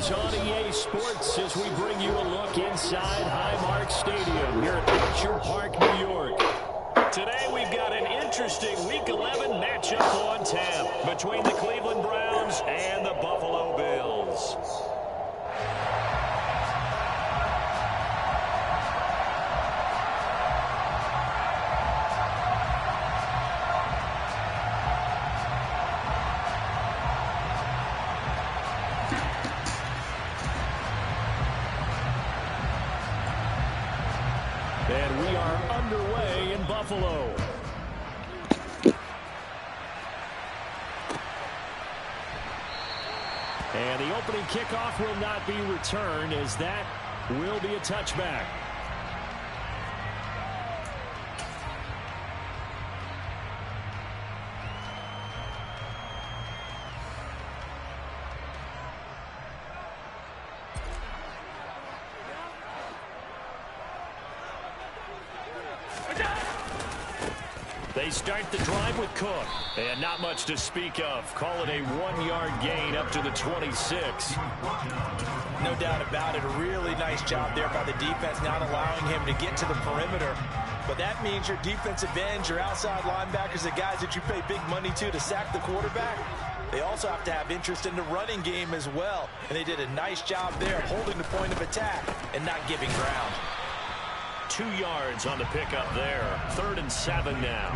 is on EA Sports as we bring you a look inside Highmark Stadium here at Orchard Park, New York. Today we've got an interesting Week 11 matchup on tap between the Cleveland Browns and the Buffalo Bills. And we are underway in Buffalo. And the opening kickoff will not be returned, as that will be a touchback. They start the drive with Cook. And not much to speak of. Call it a 1-yard gain up to the 26. No doubt about it. A really nice job there by the defense, not allowing him to get to the perimeter. But that means your defensive ends, your outside linebackers, the guys that you pay big money to sack the quarterback, they also have to have interest in the running game as well. And they did a nice job there holding the point of attack and not giving ground. 2 yards on the pickup there. 3rd and 7 now.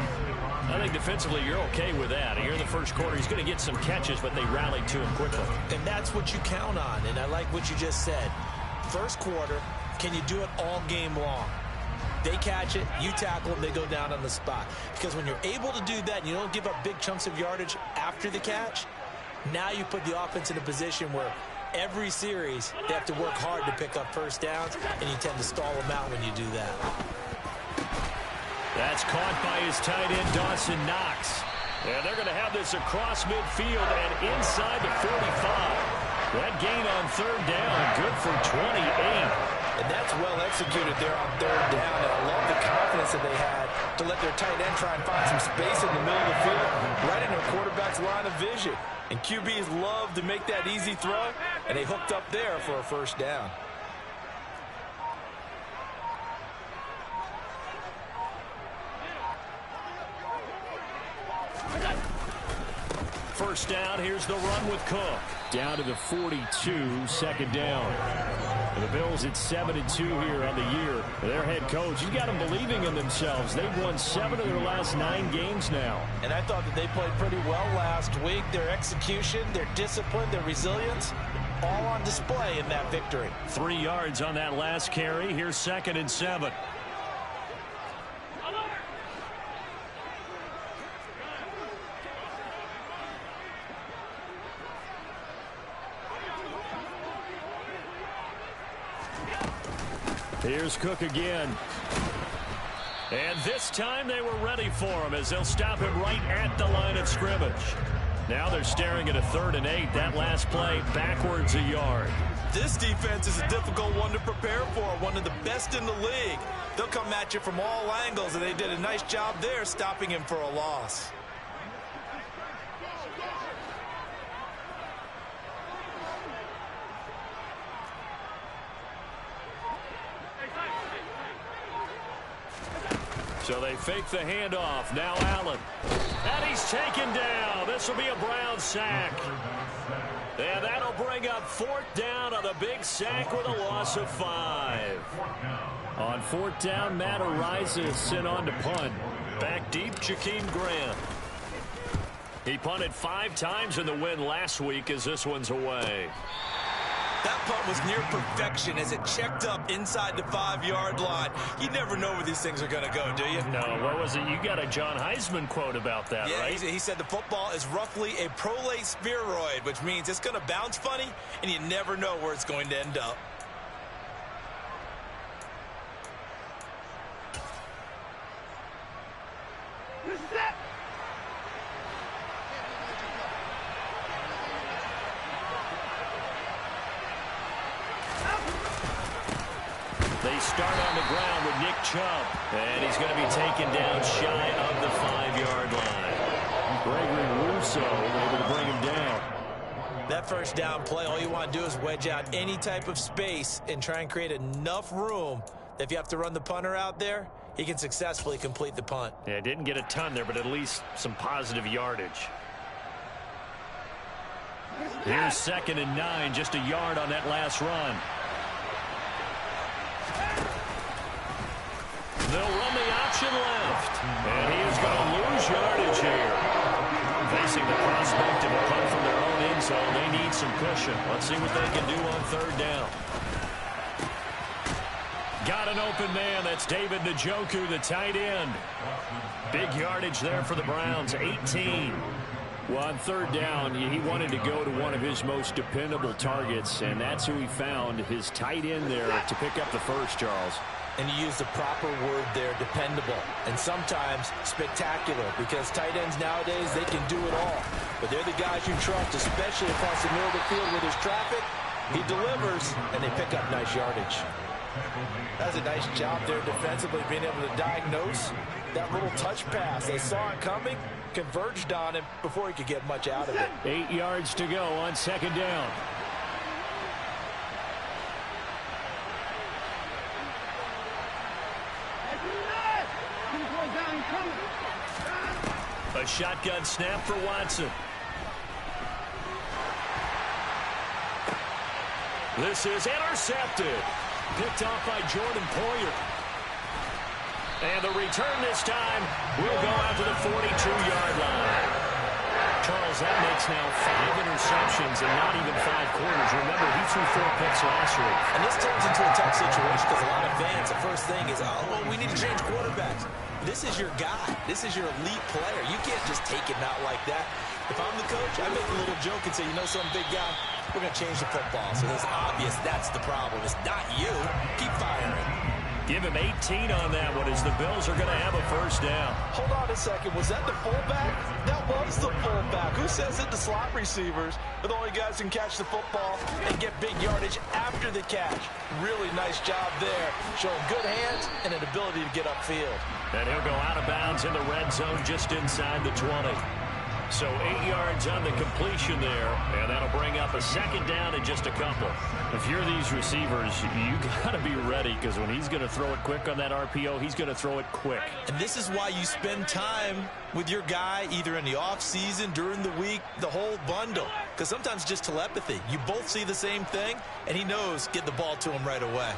I think defensively you're okay with that. Here in the first quarter, he's going to get some catches, but they rallied to him quickly. And that's what you count on, and I like what you just said. First quarter, can you do it all game long? They catch it, you tackle them, they go down on the spot. Because when you're able to do that and you don't give up big chunks of yardage after the catch, now you put the offense in a position where every series, they have to work hard to pick up first downs, and you tend to stall them out when you do that. That's caught by his tight end, Dawson Knox. And they're going to have this across midfield and inside the 45. That gain on 3rd down, good for 28. And that's well executed there on 3rd down, and I love the confidence that they had to let their tight end try and find some space in the middle of the field, right in their quarterback's line of vision. And QBs love to make that easy throw, and they hooked up there for a first down. First down, here's the run with Cook. Down to the 42, 2nd down. And the Bills at 7-2 here on the year. Their head coach, he's got them believing in themselves. They've won 7 of their last 9 games now. And I thought that they played pretty well last week. Their execution, their discipline, their resilience, all on display in that victory. 3 yards on that last carry. Here's 2nd and 7. Here's Cook again. And this time they were ready for him as they'll stop him right at the line of scrimmage. Now they're staring at a 3rd and 8. That last play backwards a yard. This defense is a difficult one to prepare for, one of the best in the league. They'll come at you from all angles, and they did a nice job there stopping him for a loss. So they fake the handoff. Now Allen. And he's taken down. This will be a Brown sack. And that'll bring up 4th down on the big sack with a loss of 5. On 4th down, Matt Ariza sent on to punt. Back deep, Jakeem Grant. He punted 5 times in the win last week as this one's away. That punt was near perfection as it checked up inside the 5-yard line. You never know where these things are going to go, do you? No, what was it? You got a John Heisman quote about that, yeah, right? He said the football is roughly a prolate spheroid, which means it's going to bounce funny, and you never know where it's going to end up. They start on the ground with Nick Chubb, and he's going to be taken down shy of the 5-yard line. Gregory Rousseau able to bring him down. That first down play, all you want to do is wedge out any type of space and try and create enough room that if you have to run the punter out there, he can successfully complete the punt. Yeah, didn't get a ton there, but at least some positive yardage. Here's 2nd and 9, just a yard on that last run. They'll run the option left, and he is going to lose yardage here. Facing the prospect of a punt from their own end zone, they need some cushion. Let's see what they can do on 3rd down. Got an open man. That's David Njoku, the tight end. Big yardage there for the Browns, 18. Well, on 3rd down, he wanted to go to one of his most dependable targets, and that's who he found, his tight end there, to pick up the first, Charles. And you use the proper word there, dependable, and sometimes spectacular, because tight ends nowadays, they can do it all. But they're the guys you trust, especially across the middle of the field where there's traffic. He delivers, and they pick up nice yardage. That's a nice job there defensively, being able to diagnose that little touch pass. They saw it coming, converged on him before he could get much out of it. 8 yards to go on 2nd down. A shotgun snap for Watson. This is intercepted. Picked off by Jordan Poyer. And the return this time will go out to the 42-yard line. Charles, that makes now 5 interceptions in not even 5 quarters. Remember, he threw 4 picks last week. And this turns into a tough situation because a lot of fans, the first thing is, oh, well, we need to change quarterbacks. This is your guy. This is your elite player. You can't just take him out like that. If I'm the coach, I make a little joke and say, you know, some big guy, we're going to change the football. So it's obvious that's the problem. It's not you. Keep firing. Give him 18 on that one as the Bills are going to have a first down. Hold on a second. Was that the fullback? That was the fullback. Who says that the slot receivers are the only guys who can catch the football and get big yardage after the catch? Really nice job there. Showing good hands and an ability to get upfield. And he'll go out of bounds in the red zone just inside the 20. So 8 yards on the completion there, and that'll bring up a 2nd down in just a couple. If you're these receivers, you got to be ready because when he's going to throw it quick on that RPO, he's going to throw it quick. And this is why you spend time with your guy either in the offseason, during the week, the whole bundle. Because sometimes just telepathy. You both see the same thing, and he knows get the ball to him right away.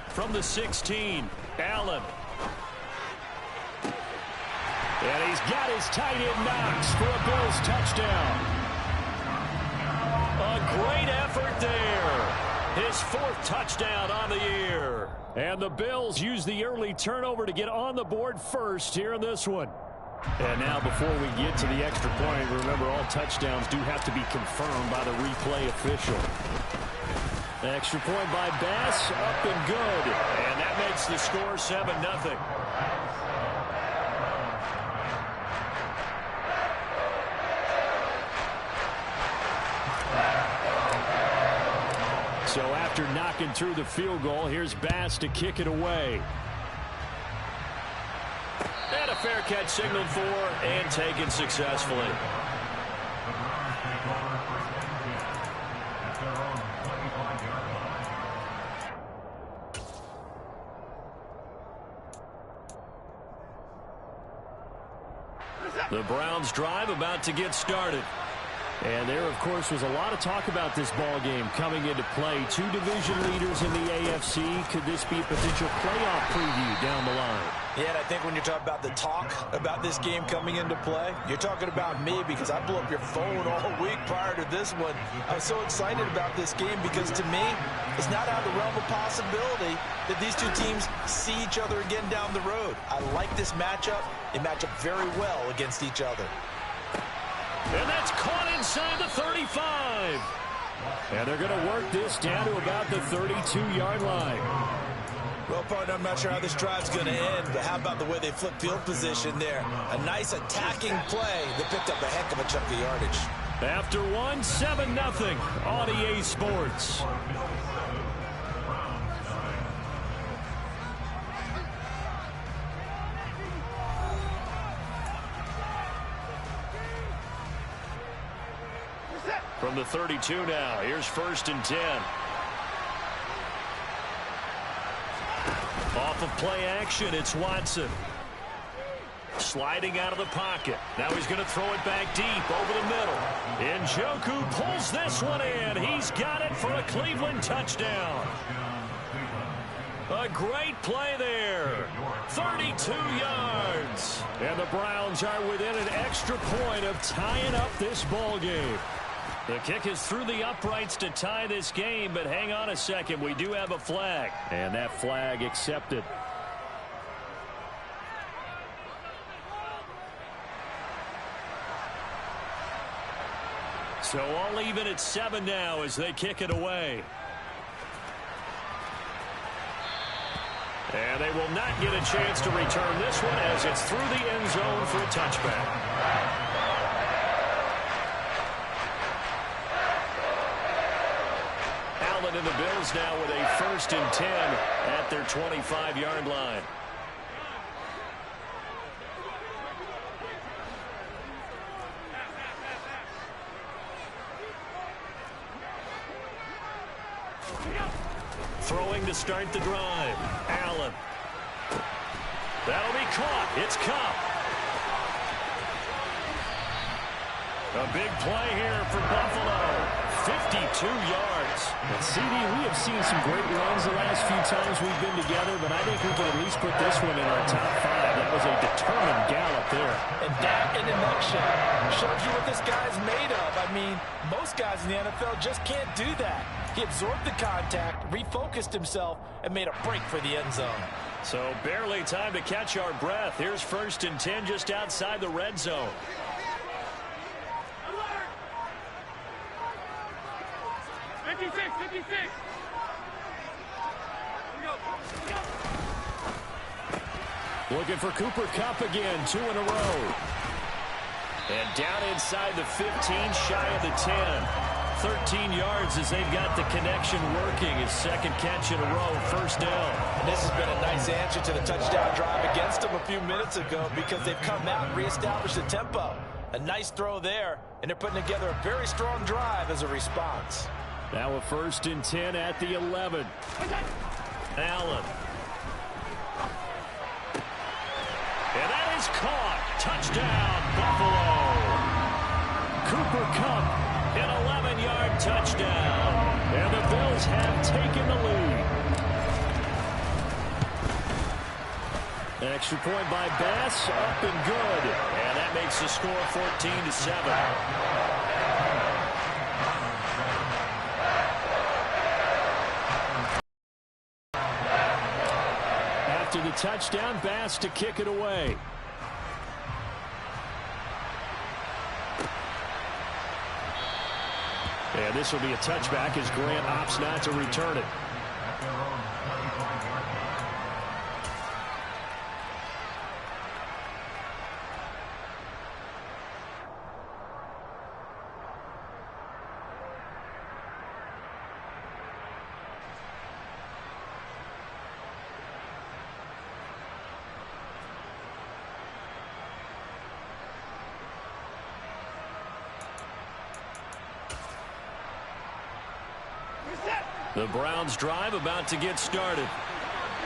From the 16, Allen. And he's got his tight end Knox for a Bills touchdown. A great effort there. His 4th touchdown on the year. And the Bills use the early turnover to get on the board first here in this one. And now before we get to the extra point, remember all touchdowns do have to be confirmed by the replay official. Extra point by Bass, up and good. And that makes the score 7-0. So after knocking through the field goal, here's Bass to kick it away. And a fair catch signaled for and taken successfully. The Browns drive about to get started. And there, of course, was a lot of talk about this ball game coming into play. 2 division leaders in the AFC. Could this be a potential playoff preview down the line? Yeah, and I think when you're talking about the talk about this game coming into play, you're talking about me because I blew up your phone all week prior to this one. I was so excited about this game because to me, it's not out of the realm of possibility that these two teams see each other again down the road. I like this matchup. They match up very well against each other. And that's caught inside the 35. And they're going to work this down to about the 32-yard line. Well, partner, I'm not sure how this drive's going to end, but how about the way they flip field position there? A nice attacking play that picked up a heck of a chunk of yardage. After one, 7-0 on EA Sports. From the 32 now, here's 1st and 10. Off of play action, it's Watson. Sliding out of the pocket. Now he's going to throw it back deep over the middle. Njoku pulls this one in. He's got it for a Cleveland touchdown. A great play there. 32 yards. And the Browns are within an extra point of tying up this ball game. The kick is through the uprights to tie this game, but hang on a second. We do have a flag. And that flag accepted. So all even at 7 now as they kick it away. And they will not get a chance to return this one as it's through the end zone for a touchback. Allen and the Bills now with a 1st and 10 at their 25-yard line. Throwing to start the drive. Allen. That'll be caught. It's Cup. A big play here for Buffalo. 52 yards. And CD, we have seen some great runs the last few times we've been together, but I think we can at least put this one in our top 5. That was a determined gallop there. And that, in a nutshell, shows you what this guy's made of. I mean, most guys in the NFL just can't do that. He absorbed the contact, refocused himself, and made a break for the end zone. So barely time to catch our breath. Here's 1st and 10 just outside the red zone. Looking for Cooper Kupp again, 2 in a row. And down inside the 15, shy of the 10. 13 yards as they've got the connection working. His 2nd catch in a row, 1st down. And this has been a nice answer to the touchdown drive against them a few minutes ago because they've come out and reestablished the tempo. A nice throw there, and they're putting together a very strong drive as a response. Now a 1st and 10 at the 11. Allen. And that is caught. Touchdown, Buffalo. Cooper Kupp, an 11-yard touchdown. And the Bills have taken the lead. An extra point by Bass, up and good. And that makes the score 14-7. After the touchdown, Bass to kick it away. And this will be a touchback as Grant opts not to return it. The Browns drive about to get started.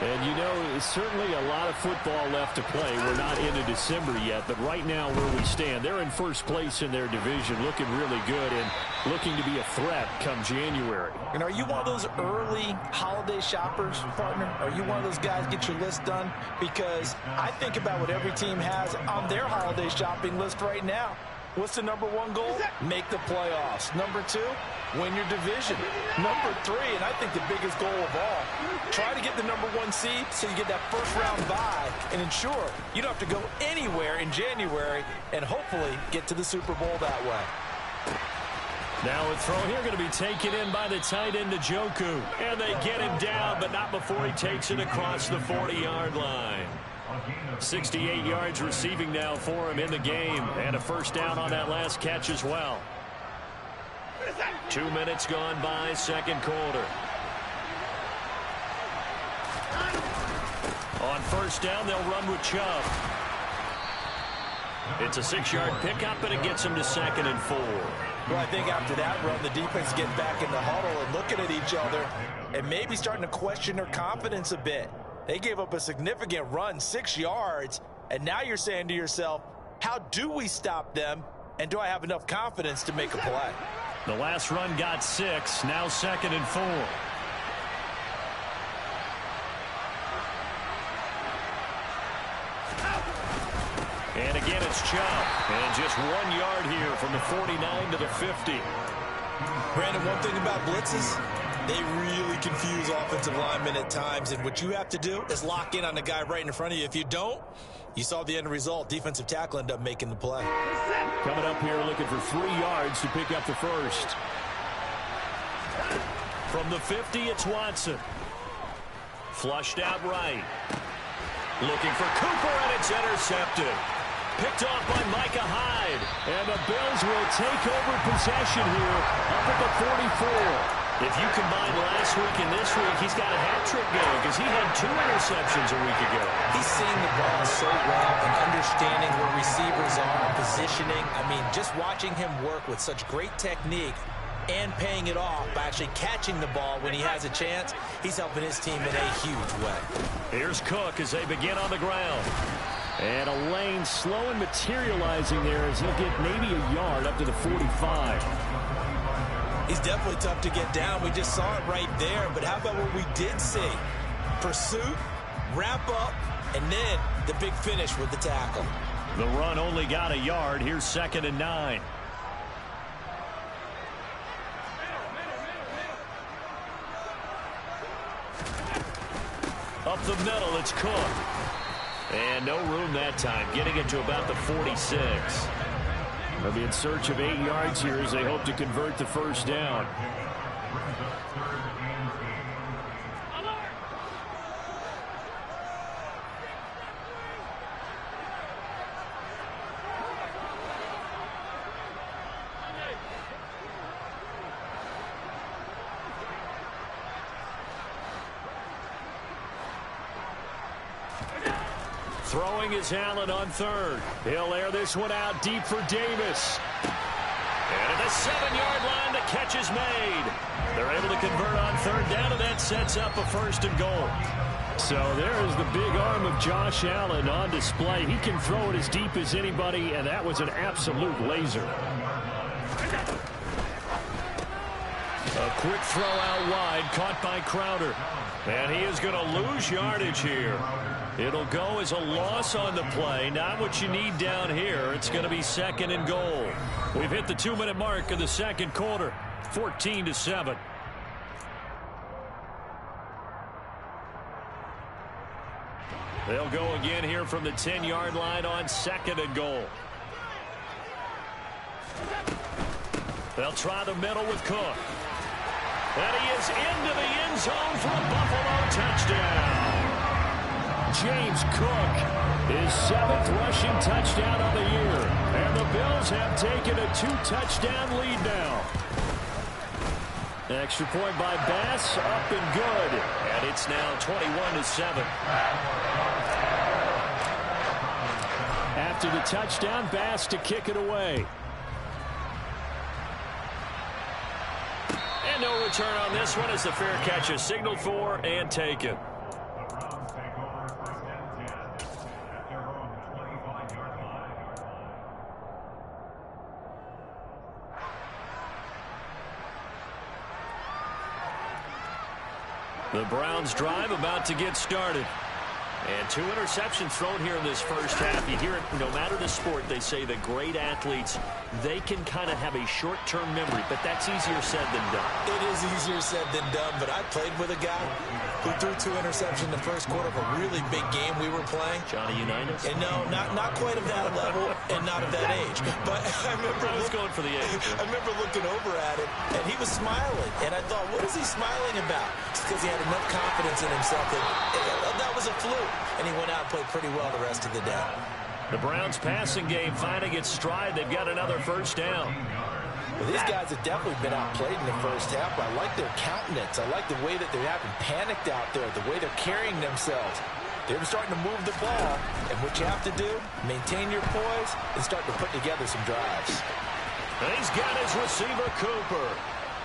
And, you know, certainly a lot of football left to play. We're not into December yet, but right now where we stand, they're in 1st place in their division, looking really good and looking to be a threat come January. And are you one of those early holiday shoppers, partner? Are you one of those guys get your list done? Because I think about what every team has on their holiday shopping list right now. What's the number 1 goal? Make the playoffs. Number 2, win your division. Number 3, and I think the biggest goal of all, try to get the number 1 seed so you get that 1st round bye and ensure you don't have to go anywhere in January and hopefully get to the Super Bowl that way. Now a throw here going to be taken in by the tight end Njoku. And they get him down, but not before he takes it across the 40-yard line. 68 yards receiving now for him in the game. And a 1st down on that last catch as well. 2 minutes gone by, 2nd quarter. On 1st down, they'll run with Chubb. It's a 6-yard pickup, and it gets him to 2nd and 4. Well, I think after that run, the defense getting back in the huddle and looking at each other and maybe starting to question their confidence a bit. They gave up a significant run, 6 yards, and now you're saying to yourself, how do we stop them, and do I have enough confidence to make a play? The last run got 6, now 2nd and 4. And again, it's Chubb. And just 1 yard here from the 49 to the 50. Brandon, one thing about blitzes, they really confuse offensive linemen at times. And what you have to do is lock in on the guy right in front of you. If you don't, you saw the end result. Defensive tackle ended up making the play. Coming up here looking for 3 yards to pick up the first. From the 50, it's Watson. Flushed out right. Looking for Cooper, and it's intercepted. Picked off by Micah Hyde. And the Bills will take over possession here up at the 44. If you combine last week and this week, he's got a hat trick going because he had 2 interceptions a week ago. He's seeing the ball so well and understanding where receivers are, positioning. I mean, just watching him work with such great technique and paying it off by actually catching the ball when he has a chance, he's helping his team in a huge way. Here's Cook as they begin on the ground. And a lane slow and materializing there as he'll get maybe a yard up to the 45. He's definitely tough to get down. We just saw it right there. But how about what we did see? Pursuit, wrap up, and then the big finish with the tackle. The run only got a yard. Here's 2nd and 9. Up the middle, it's Cook. And no room that time, getting it to about the 46. They'll be in search of 8 yards here as they hope to convert the first down. Throwing is Allen on 3rd. He'll air this one out deep for Davis. And at the 7-yard line, the catch is made. They're able to convert on 3rd down, and that sets up a 1st and goal. So there is the big arm of Josh Allen on display. He can throw it as deep as anybody, and that was an absolute laser. A quick throw out wide, caught by Crowder. And he is going to lose yardage here. It'll go as a loss on the play. Not what you need down here. It's going to be 2nd and goal. We've hit the 2-minute mark of the 2nd quarter. 14-7. They'll go again here from the 10-yard line on 2nd and goal. They'll try the middle with Cook. And he is into the end zone for a Buffalo touchdown. James Cook, his 7th rushing touchdown of the year. And the Bills have taken a 2-touchdown lead now. Extra point by Bass, up and good. And it's now 21-7. After the touchdown, Bass to kick it away. And no return on this one as the fair catch is signaled for and taken. The Browns drive about to get started. And 2 interceptions thrown here in this first half. You hear it, no matter the sport, they say that great athletes, they can kind of have a short-term memory, but that's easier said than done. It is easier said than done, but I played with a guy who threw 2 interceptions in the first quarter of a really big game we were playing. Johnny Unitas? And no, not quite of that level and not of that age. But I was going for the age. I remember looking over at it, and he was smiling. And I thought, what is he smiling about? It's because he had enough confidence in himself that was a fluke. And he went out and played pretty well the rest of the day. The Browns passing game finding its stride. They've got another first down. Well, these guys have definitely been outplayed in the first half. I like their countenance. I like the way that they haven't panicked out there, the way they're carrying themselves. They were starting to move the ball, and what you have to do, maintain your poise and start to put together some drives. And he's got his receiver, Cooper.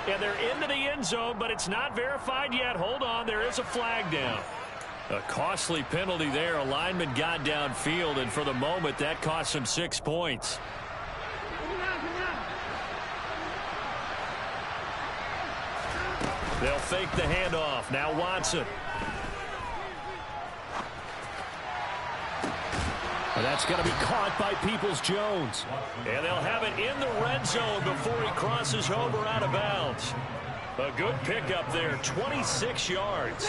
And they're into the end zone, but it's not verified yet. Hold on, there is a flag down. A costly penalty there. A lineman got downfield, and for the moment, that cost him 6 points. They'll fake the handoff. Now Watson. And that's going to be caught by Peoples-Jones. And they'll have it in the red zone before he crosses over out of bounds. A good pickup there, 26 yards.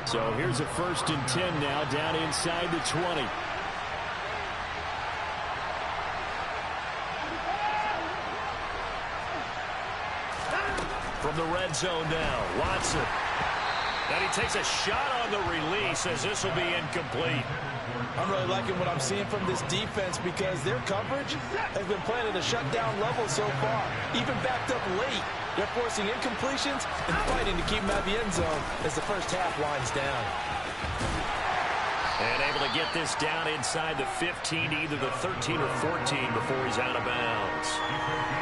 So here's a 1st and 10 now, down inside the 20. From the red zone now, Watson. And he takes a shot on the release as this will be incomplete. I'm really liking what I'm seeing from this defense because their coverage has been playing at a shutdown level so far. Even backed up late, they're forcing incompletions and fighting to keep them out of the end zone as the first half winds down. And able to get this down inside the 15, either the 13 or 14 before he's out of bounds.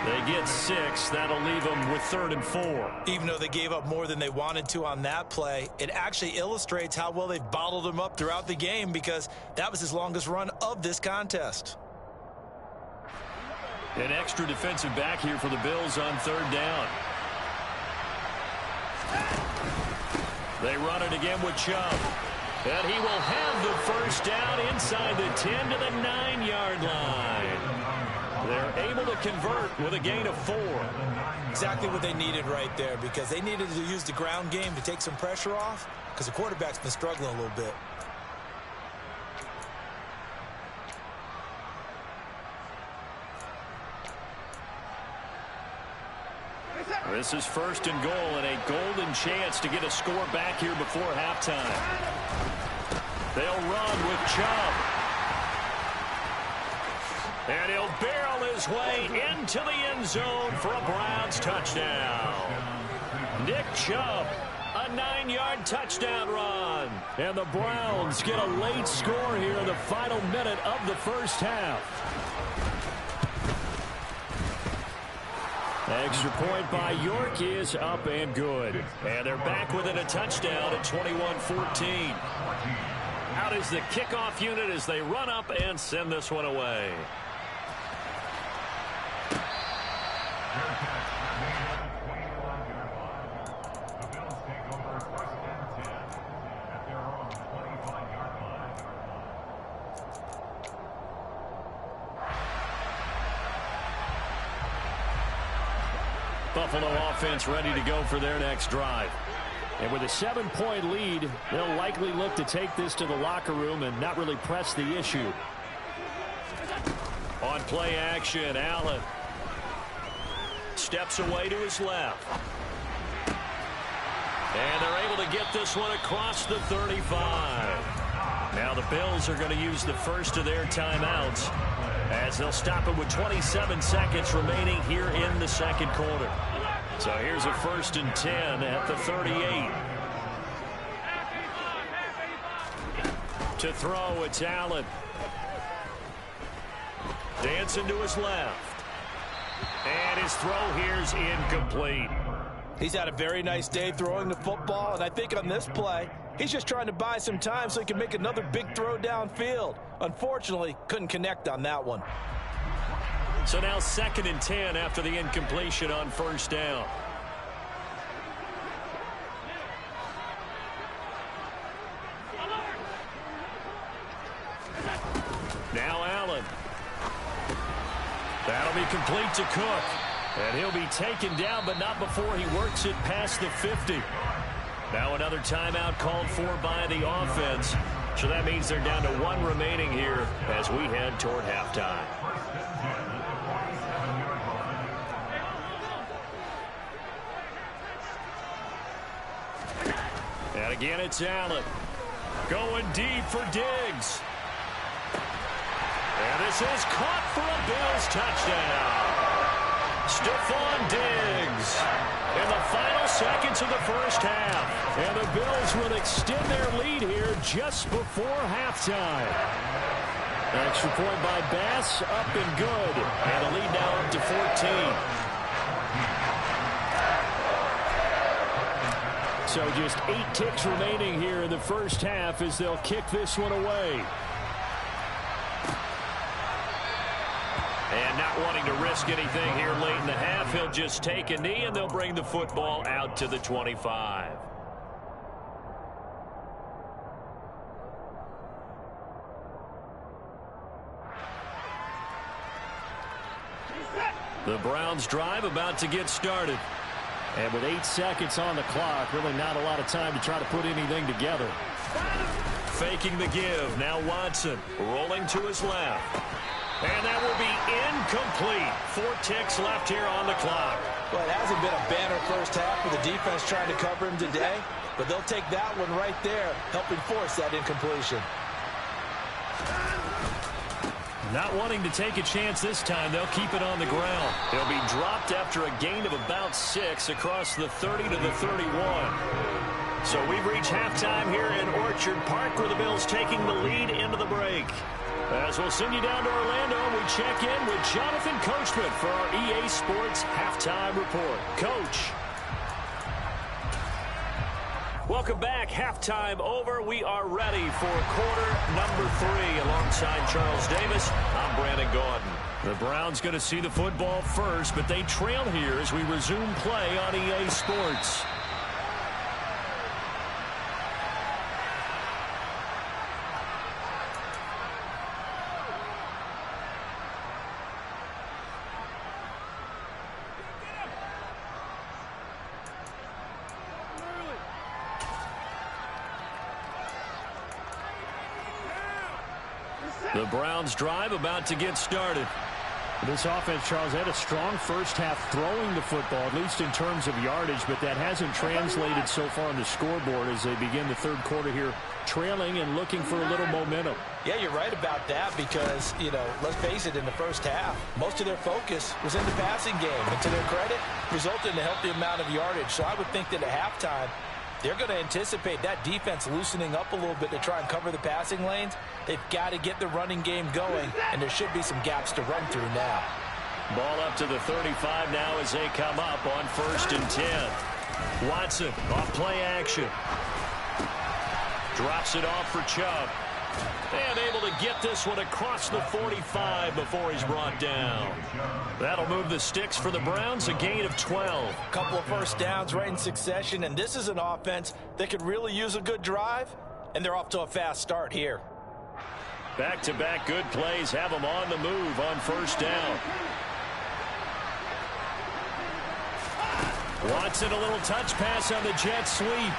They get 6. That'll leave them with 3rd and 4. Even though they gave up more than they wanted to on that play, it actually illustrates how well they've bottled him up throughout the game because that was his longest run of this contest. An extra defensive back here for the Bills on 3rd down. They run it again with Chubb. And he will have the 1st down inside the 10 to the 9-yard line. They're able to convert with a gain of 4. Exactly what they needed right there because they needed to use the ground game to take some pressure off because the quarterback's been struggling a little bit. This is 1st and goal and a golden chance to get a score back here before halftime. They'll run with Chubb. And he'll barrel his way into the end zone for a Browns touchdown. Nick Chubb, a 9-yard touchdown run. And the Browns get a late score here in the final minute of the first half. Extra point by York is up and good. And they're back within a touchdown at 21-14. Out is the kickoff unit as they run up and send this one away. Buffalo offense ready to go for their next drive. And with a 7-point lead, they'll likely look to take this to the locker room and not really press the issue. On play action, Allen steps away to his left. And they're able to get this one across the 35. Now the Bills are going to use the first of their timeouts as they'll stop it with 27 seconds remaining here in the second quarter. So here's a 1st and 10 at the 38. To throw, it's Allen. Dancing to his left. And his throw here's incomplete. He's had a very nice day throwing the football, and I think on this play, he's just trying to buy some time so he can make another big throw downfield. Unfortunately, couldn't connect on that one. So now 2nd and 10 after the incompletion on 1st down. Now Allen. That'll be complete to Cook. And he'll be taken down, but not before he works it past the 50. Now another timeout called for by the offense. So that means they're down to 1 remaining here as we head toward halftime. And again, it's Allen. Going deep for Diggs. And this is caught for a Bills touchdown. Stephon Diggs in the final seconds of the first half. And the Bills will extend their lead here just before halftime. Extra point by Bass, up and good. And the lead now up to 14. So just 8 ticks remaining here in the first half as they'll kick this one away. And not wanting to risk anything here late in the half, he'll just take a knee and they'll bring the football out to the 25. The Browns drive about to get started. And with 8 seconds on the clock, really not a lot of time to try to put anything together. Faking the give. Now Watson rolling to his left. And that will be incomplete. 4 ticks left here on the clock. Well, it hasn't been a banner first half with the defense trying to cover him today, but they'll take that one right there, helping force that incompletion. Not wanting to take a chance this time, they'll keep it on the ground. He'll be dropped after a gain of about 6 across the 30 to the 31. So we've reached halftime here in Orchard Park, where the Bills taking the lead into the break. As we'll send you down to Orlando, we check in with Jonathan Coachman for our EA Sports Halftime Report. Coach. Welcome back. Halftime over. We are ready for quarter number 3. Alongside Charles Davis, I'm Brandon Gaudin. The Browns going to see the football first, but they trail here as we resume play on EA Sports. The Browns drive about to get started. This offense, Charles, had a strong first half throwing the football, at least in terms of yardage, but that hasn't translated so far on the scoreboard as they begin the third quarter here, trailing and looking for a little momentum. Yeah, you're right about that because, let's face it, in the first half, most of their focus was in the passing game. And to their credit, resulted in a healthy amount of yardage. So I would think that at halftime, they're going to anticipate that defense loosening up a little bit to try and cover the passing lanes. They've got to get the running game going, and there should be some gaps to run through now. Ball up to the 35 now as they come up on 1st and 10. Watson off play action. Drops it off for Chubb. And able to get this one across the 45 before he's brought down. That'll move the sticks for the Browns, a gain of 12. A couple of first downs right in succession, and this is an offense that could really use a good drive, and they're off to a fast start here. Back-to-back good plays have them on the move on 1st down. Watson, a little touch pass on the jet sweep.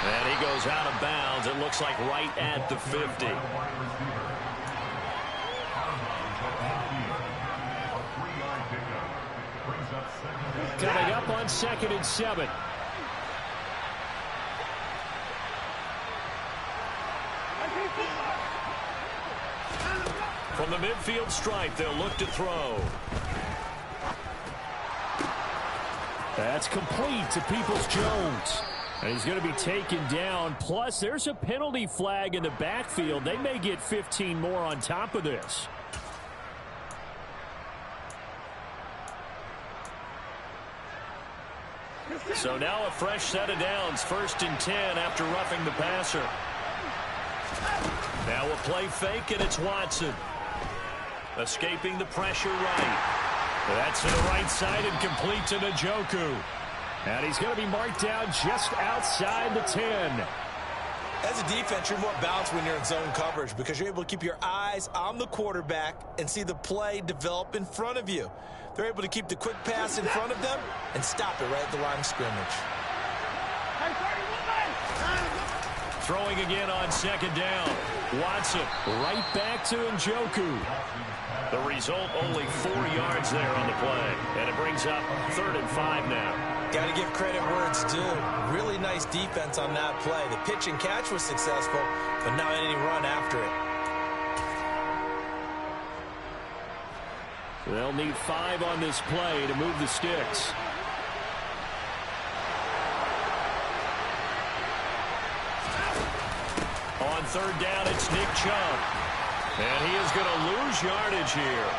And he goes out of bounds. It looks like right at the 50. Coming up on 2nd and 7. From the midfield stripe, they'll look to throw. That's complete to Peoples-Jones. And he's going to be taken down. Plus, there's a penalty flag in the backfield. They may get 15 more on top of this. So now a fresh set of downs. 1st and 10 after roughing the passer. Now a play fake, and it's Watson. Escaping the pressure right. That's to the right side and complete to Njoku. And he's going to be marked down just outside the 10. As a defense, you're more balanced when you're in zone coverage because you're able to keep your eyes on the quarterback and see the play develop in front of you. They're able to keep the quick pass in front of them and stop it right at the line of scrimmage. Throwing again on 2nd down. Watson right back to Njoku. The result, only 4 yards there on the play. And it brings up 3rd and 5 now. Got to give credit where it's due. Really nice defense on that play. The pitch and catch was successful, but not any run after it. They'll need 5 on this play to move the sticks. On third down, it's Nick Chubb. And he is going to lose yardage here.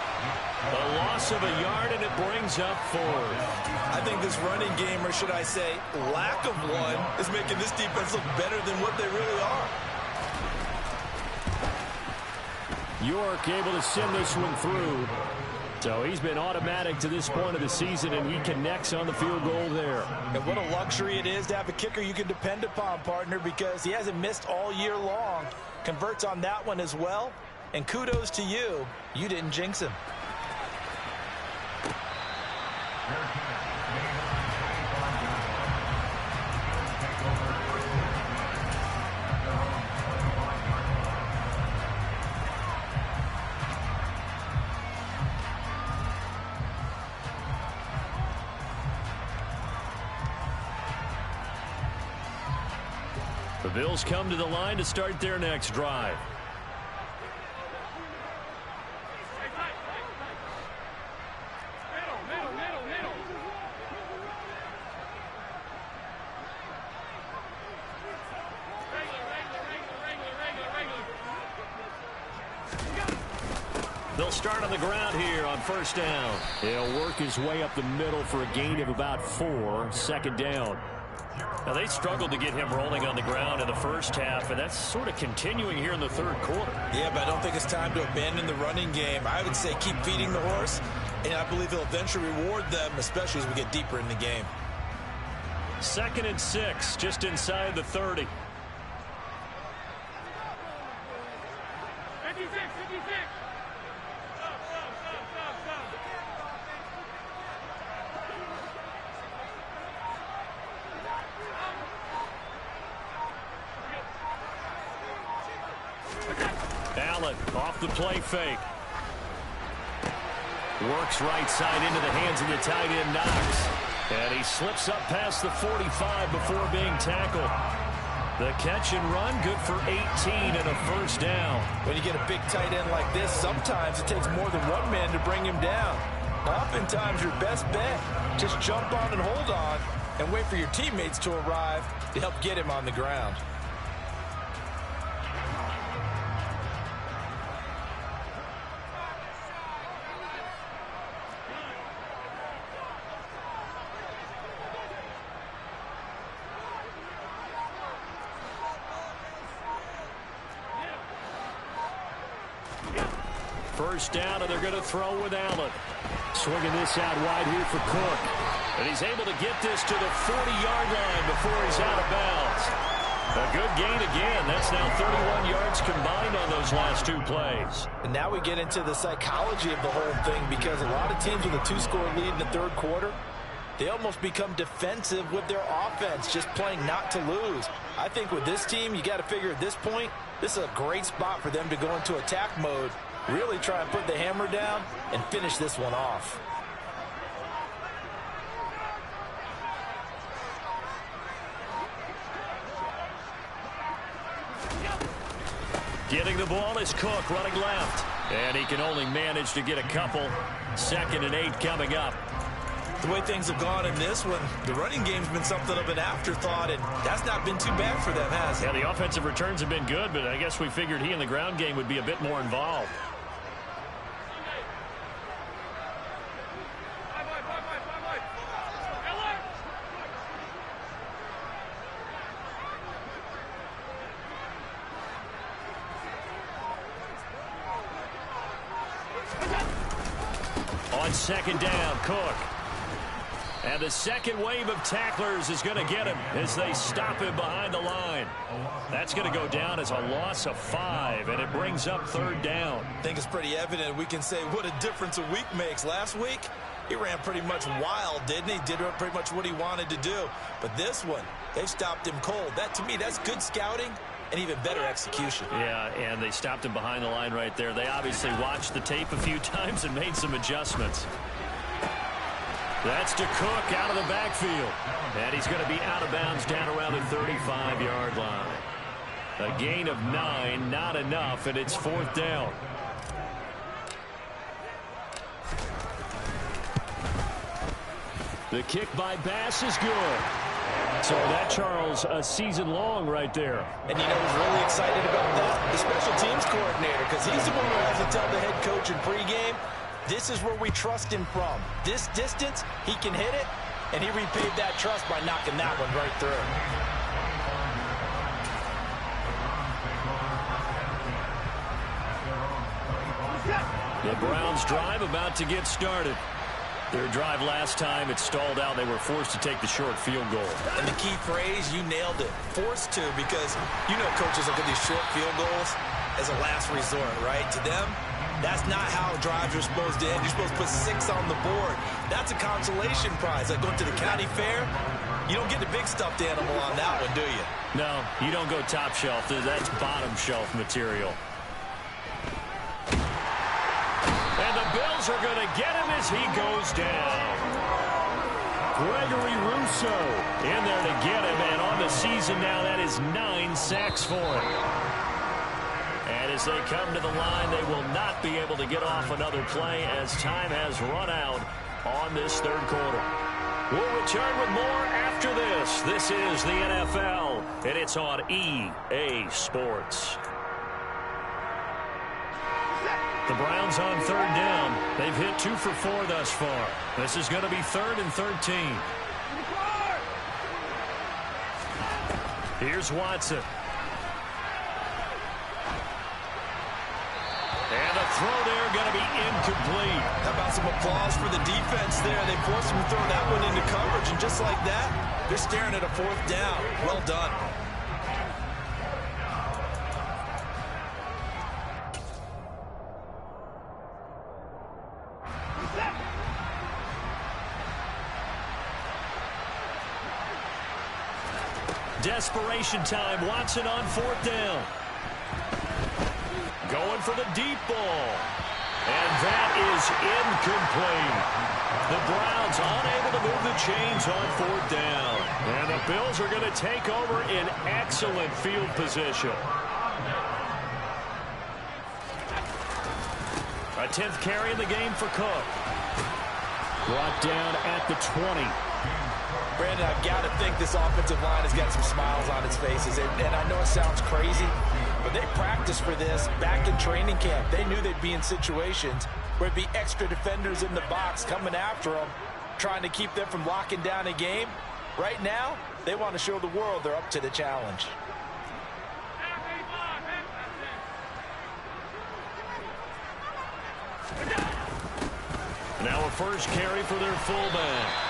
A loss of a yard, and it brings up 4th. I think this running game, or should I say lack of one, is making this defense look better than what they really are. York able to send this one through. So he's been automatic to this point of the season, and he connects on the field goal there. And what a luxury it is to have a kicker you can depend upon, partner, because he hasn't missed all year long. Converts on that one as well. And kudos to you. You didn't jinx him. The Bills come to the line to start their next drive. They'll start on the ground here on first down. He'll work his way up the middle for a gain of about 4. Second down. Now, they struggled to get him rolling on the ground in the first half, and that's sort of continuing here in the third quarter. Yeah, but I don't think it's time to abandon the running game. I would say keep feeding the horse, and I believe he'll eventually reward them, especially as we get deeper in the game. 2nd and 6, just inside the 30. Allen off the play fake. Works right side into the hands of the tight end Knox. And he slips up past the 45 before being tackled. The catch and run, good for 18 and a first down. When you get a big tight end like this, sometimes it takes more than one man to bring him down. Oftentimes your best bet, just jump on and hold on and wait for your teammates to arrive to help get him on the ground. First down, and they're going to throw with Allen. Swinging this out wide here for Cook. And he's able to get this to the 40-yard line before he's out of bounds. A good gain again. That's now 31 yards combined on those last 2 plays. And now we get into the psychology of the whole thing, because a lot of teams with a 2-score lead in the third quarter, they almost become defensive with their offense, just playing not to lose. I think with this team, you got to figure at this point, this is a great spot for them to go into attack mode, really try and put the hammer down and finish this one off. Getting the ball is Cook running left. And he can only manage to get a couple. 2nd and 8 coming up. The way things have gone in this one, the running game's been something of an afterthought, and that's not been too bad for them, has it? Yeah, the offensive returns have been good, but I guess we figured he in the ground game would be a bit more involved. On second down, Cook. And the second wave of tacklers is going to get him as they stop him behind the line. That's going to go down as a loss of 5, and it brings up third down. I think it's pretty evident. We can say what a difference a week makes. Last week, he ran pretty much wild, didn't he? Did pretty much what he wanted to do. But this one, they stopped him cold. That, to me, that's good scouting and even better execution. Yeah, and they stopped him behind the line right there. They obviously watched the tape a few times and made some adjustments. That's to Cook out of the backfield. And he's going to be out of bounds down around the 35-yard line. A gain of 9, not enough, and it's 4th down. The kick by Bass is good. So that, Charles, a season long right there. And you know who's really excited about that? The special teams coordinator, because he's the one who has to tell the head coach in pregame, this is where we trust him from. This distance, he can hit it, and he repaid that trust by knocking that one right through. The Browns drive about to get started. Their drive last time, it stalled out. They were forced to take the short field goal. And the key phrase, you nailed it. Forced to, because you know coaches look at these short field goals as a last resort, right? To them, that's not how drives are supposed to end. You're supposed to put 6 on the board. That's a consolation prize. Like going to the county fair, you don't get the big stuffed animal on that one, do you? No, you don't go top shelf. That's bottom shelf material. And the Bills are going to get him as he goes down. Gregory Rousseau in there to get him, and on the season now, that is 9 sacks for him. And as they come to the line, they will not be able to get off another play as time has run out on this third quarter. We'll return with more after this. This is the NFL, and it's on EA Sports. The Browns on third down. They've hit 2 for 4 thus far. This is going to be 3rd and 13. Here's Watson. And the throw there going to be incomplete. How about some applause for the defense there? They forced him to throw that one into coverage, and just like that, they're staring at a 4th down. Well done. Desperation time. Watson on 4th down. Going for the deep ball. And that is incomplete. The Browns unable to move the chains on 4th down. And the Bills are going to take over in excellent field position. A 10th carry in the game for Cook. Brought down at the 20. Brandon, I've got to think this offensive line has got some smiles on its faces. And I know it sounds crazy, but they practiced for this back in training camp. They knew they'd be in situations where it'd be extra defenders in the box coming after them, trying to keep them from locking down a game. Right now, they want to show the world they're up to the challenge. Now a first carry for their fullback.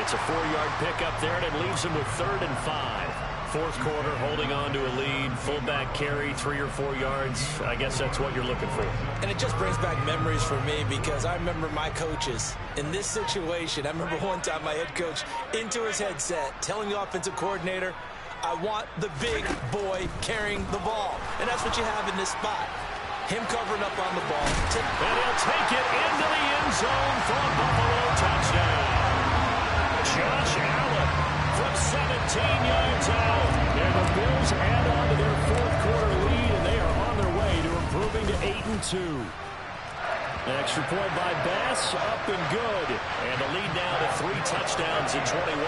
It's a 4-yard pickup there, and it leaves them with 3rd and 5. 4th quarter, holding on to a lead. Fullback carry, 3 or 4 yards. I guess that's what you're looking for. And it just brings back memories for me, because I remember my coaches in this situation. I remember one time my head coach into his headset telling the offensive coordinator, I want the big boy carrying the ball. And that's what you have in this spot. Him covering up on the ball. And he'll take it into the end zone for a Buffalo touchdown. Josh Allen from 17 yards out. And the Bills add on to their 4th quarter lead, and they are on their way to improving to 8-2. An extra point by Bass, up and good. And the lead now to 3 touchdowns at 21.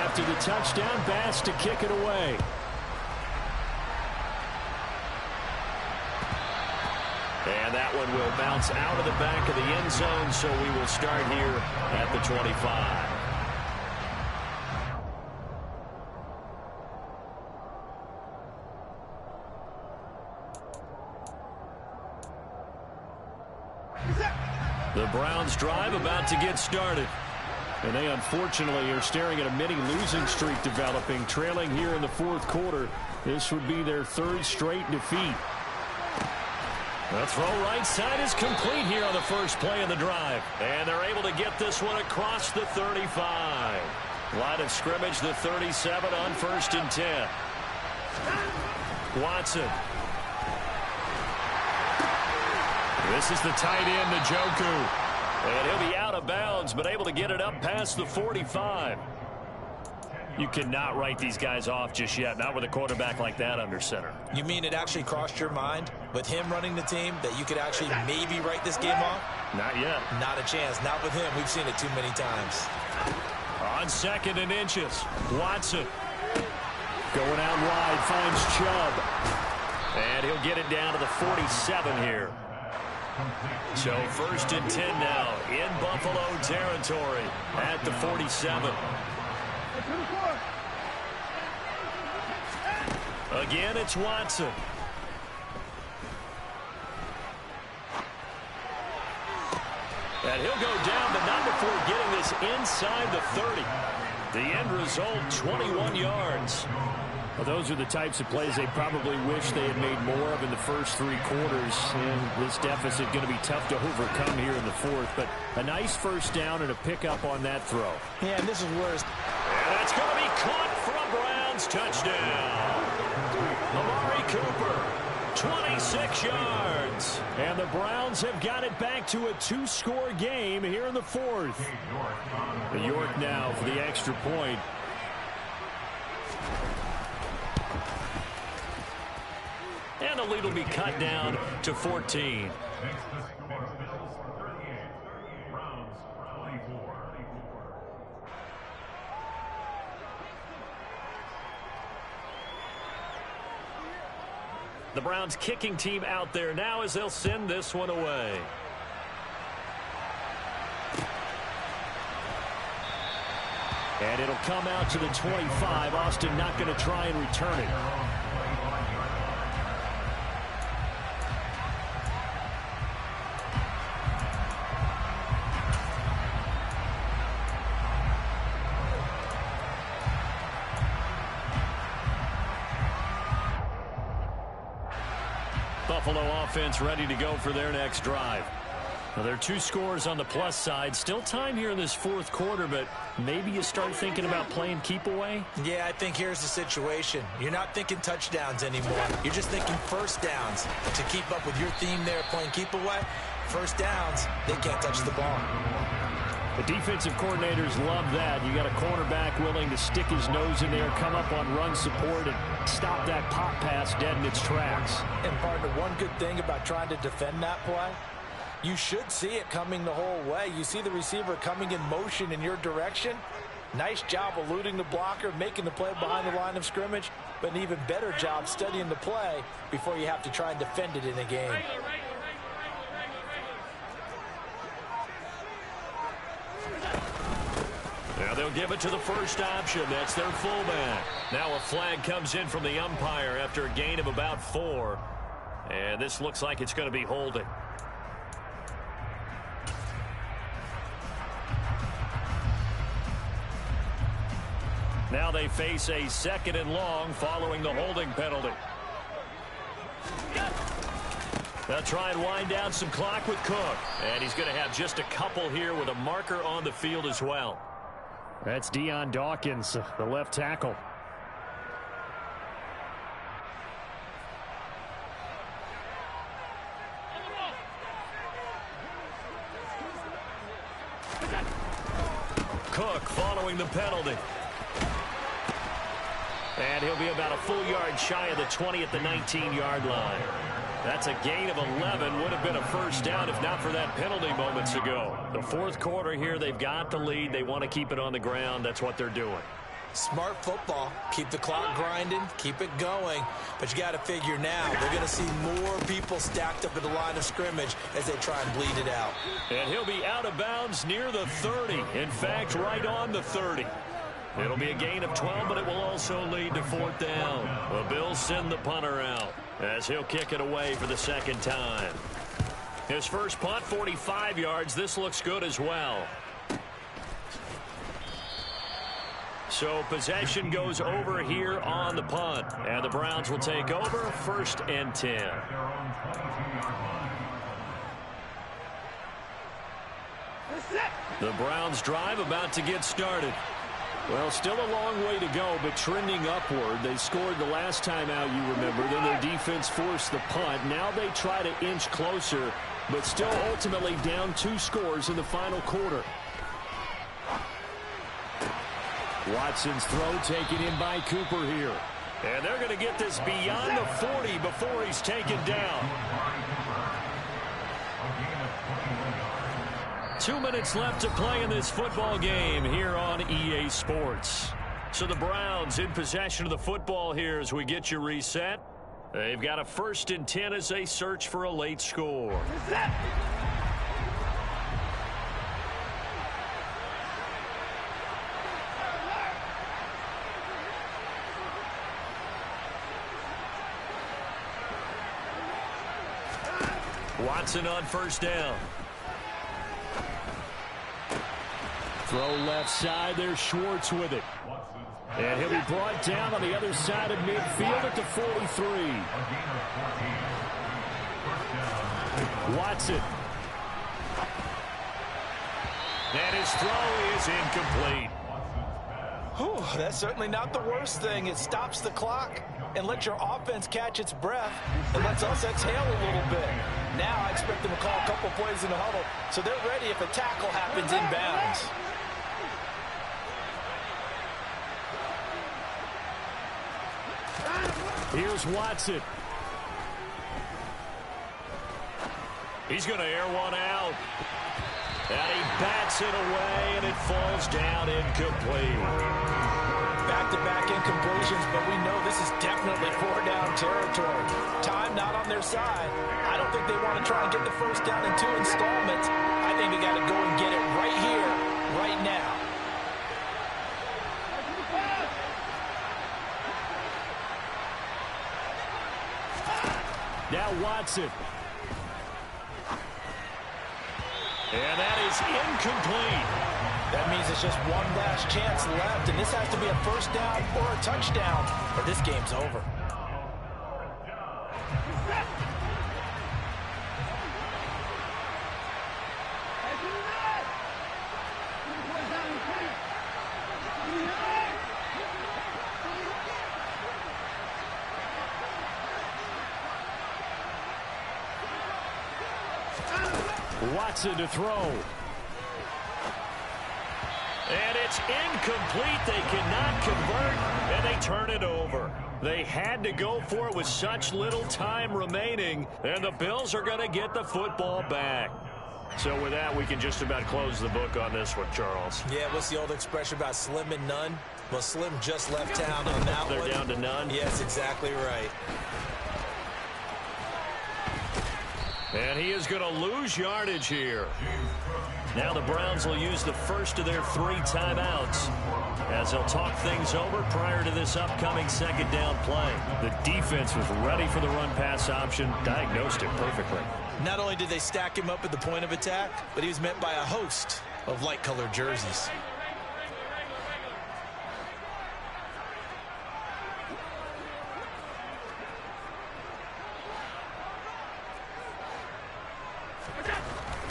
After the touchdown, Bass to kick it away. And that one will bounce out of the back of the end zone, so we will start here at the 25. The Browns drive about to get started. And they unfortunately are staring at a mini losing streak developing, trailing here in the 4th quarter. This would be their 3rd straight defeat. The throw right side is complete here on the first play of the drive. And they're able to get this one across the 35. Line of scrimmage, the 37 on 1st and 10. Watson. This is the tight end, Njoku. And he'll be out of bounds, but able to get it up past the 45. You cannot write these guys off just yet, not with a quarterback like that under center. You mean it actually crossed your mind with him running the team that you could actually maybe write this game off? Not yet. Not a chance. Not with him. We've seen it too many times. On 2nd and inches, Watson. Going out wide, finds Chubb. And he'll get it down to the 47 here. So 1st and 10 now in Buffalo territory at the 47. Again, it's Watson. And he'll go down, but not before getting this inside the 30. The end result, 21 yards. Well, those are the types of plays they probably wish they had made more of in the first 3 quarters. And this deficit going to be tough to overcome here in the 4th. But a nice first down and a pickup on that throw. Yeah, and this is where it's... And that's going to be caught for a Browns touchdown. Amari Cooper, 26 yards. And the Browns have got it back to a 2-score game here in the 4th. New York now for the extra point. And the lead will be cut down to 14. The Browns kicking team out there now as they'll send this one away. And it'll come out to the 25. Austin not going to try and return it. Buffalo offense ready to go for their next drive. Now, there are 2 scores on the plus side. Still time here in this 4th quarter, but maybe you start thinking about playing keep away? Yeah, I think here's the situation. You're not thinking touchdowns anymore. You're just thinking first downs. To keep up with your theme there, playing keep away, first downs, they can't touch the ball. The defensive coordinators love that. You got a cornerback willing to stick his nose in there, come up on run support, and stop that pop pass dead in its tracks. And partner, one good thing about trying to defend that play, you should see it coming the whole way. You see the receiver coming in motion in your direction. Nice job eluding the blocker, making the play behind the line of scrimmage, but an even better job studying the play before you have to try and defend it in a game. Now they'll give it to the first option. That's their fullback. Now a flag comes in from the umpire after a gain of about 4. And this looks like it's going to be holding. Now they face a 2nd and long following the holding penalty. They'll try and wind down some clock with Cook. And he's going to have just a couple here with a marker on the field as well. That's Deion Dawkins, the left tackle. Cook following the penalty. And he'll be about a full yard shy of the 20 at the 19-yard line. That's a gain of 11. Would have been a first down if not for that penalty moments ago. The 4th quarter here, they've got the lead. They want to keep it on the ground. That's what they're doing. Smart football. Keep the clock grinding. Keep it going. But you got to figure now, they're going to see more people stacked up at the line of scrimmage as they try and bleed it out. And he'll be out of bounds near the 30. In fact, right on the 30. It'll be a gain of 12, but it will also lead to 4th down. The Bills send the punter out as he'll kick it away for the 2nd time. His first punt, 45 yards. This looks good as well. So possession goes over here on the punt. And the Browns will take over 1st and 10. The Browns drive about to get started. Well, still a long way to go, but trending upward. They scored the last time out, you remember. Then their defense forced the punt. Now they try to inch closer, but still ultimately down 2 scores in the final quarter. Watson's throw taken in by Cooper here. And they're going to get this beyond the 40 before he's taken down. 2 minutes left to play in this football game here on EA Sports. So the Browns in possession of the football here as we get you reset. They've got a 1st and 10 as they search for a late score. Watson on 1st down. Throw left side. There's Schwartz with it. And he'll be brought down on the other side of midfield at the 43. Watson. And his throw is incomplete. Whew, that's certainly not the worst thing. It stops the clock and lets your offense catch its breath and lets us exhale a little bit. Now I expect them to call a couple plays in the huddle so they're ready if a tackle happens inbounds. Here's Watson. He's going to air one out. And he bats it away, and it falls down incomplete. Back-to-back incompletions, but we know this is definitely 4-down territory. Time not on their side. I don't think they want to try and get the 1st down in 2 installments. I think they got to go and get it right here, right now. Now Watson. And that is incomplete. That means it's just one last chance left, and this has to be a 1st down or a touchdown, or this game's over. Watson to throw. And it's incomplete. They cannot convert, and they turn it over. They had to go for it with such little time remaining, and the Bills are going to get the football back. So with that, we can just about close the book on this one, Charles. Yeah, what's the old expression about slim and none? Well, Slim just left town on that one. They're down to none? Yes, exactly right. And he is going to lose yardage here. Now the Browns will use the first of their 3 timeouts as they'll talk things over prior to this upcoming 2nd down play. The defense was ready for the run-pass option, diagnosed it perfectly. Not only did they stack him up at the point of attack, but he was met by a host of light-colored jerseys.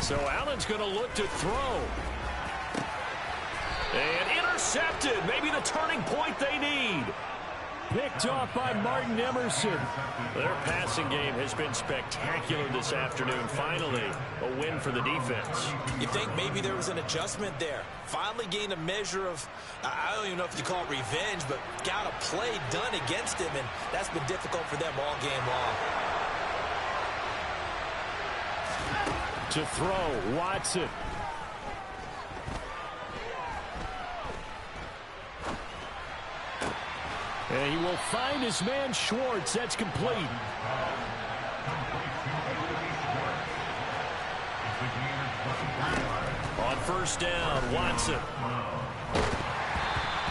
So Allen's going to look to throw. And intercepted. Maybe the turning point they need. Picked off by Martin Emerson. Their passing game has been spectacular this afternoon. Finally, a win for the defense. You think maybe there was an adjustment there. Finally gained a measure of, I don't even know if you call it revenge, but got a play done against him, and that's been difficult for them all game long. To throw, Watson. And he will find his man Schwartz. That's complete. On 1st down, Watson.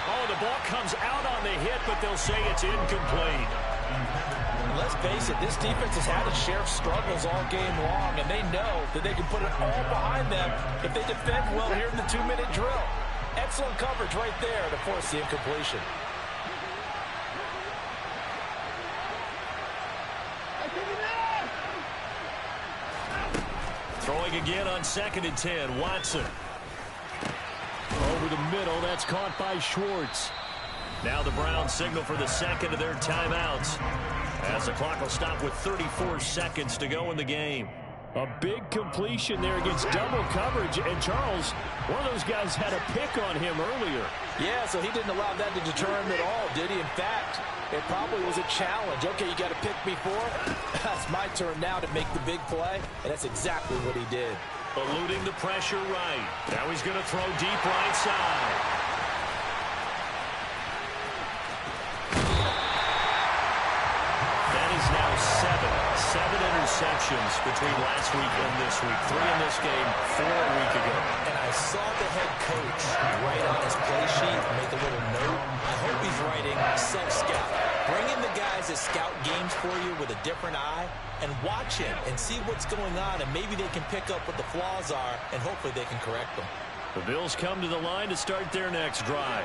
Oh, the ball comes out on the hit, but they'll say it's incomplete. Let's face it, this defense has had its share of struggles all game long, and they know that they can put it all behind them if they defend well here in the 2-minute drill. Excellent coverage right there to force the incompletion. Throwing again on 2nd and 10, Watson. Over the middle, that's caught by Schwartz. Now the Browns signal for the 2nd of their timeouts, as the clock will stop with 34 seconds to go in the game. A big completion there against double coverage. And Charles, one of those guys had a pick on him earlier. Yeah, so he didn't allow that to deter him at all, did he? In fact, it probably was a challenge. Okay, you got to pick me for it. That's my turn now to make the big play, and that's exactly what he did. Eluding the pressure right. Now he's going to throw deep right side. That is now seven interceptions between last week and this week. 3 in this game, 4 a week ago. And I saw the head coach write on his play sheet, make a little note. I hope he's writing self-scout. Bring in the guys that scout games for you with a different eye and watch him and see what's going on, and maybe they can pick up what the flaws are, and hopefully they can correct them. The Bills come to the line to start their next drive.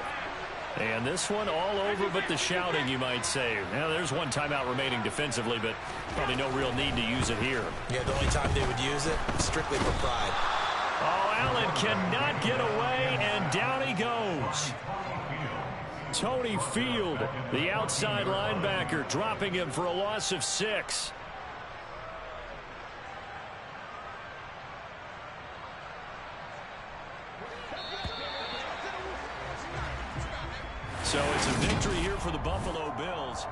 And this one all over but the shouting, you might say. Now, there's one timeout remaining defensively, but probably no real need to use it here. Yeah, the only time they would use it, strictly for pride. Oh, Allen cannot get away, and down he goes. Tony Field, the outside linebacker, dropping him for a loss of 6. So it's a victory here for the Buffalo Bills.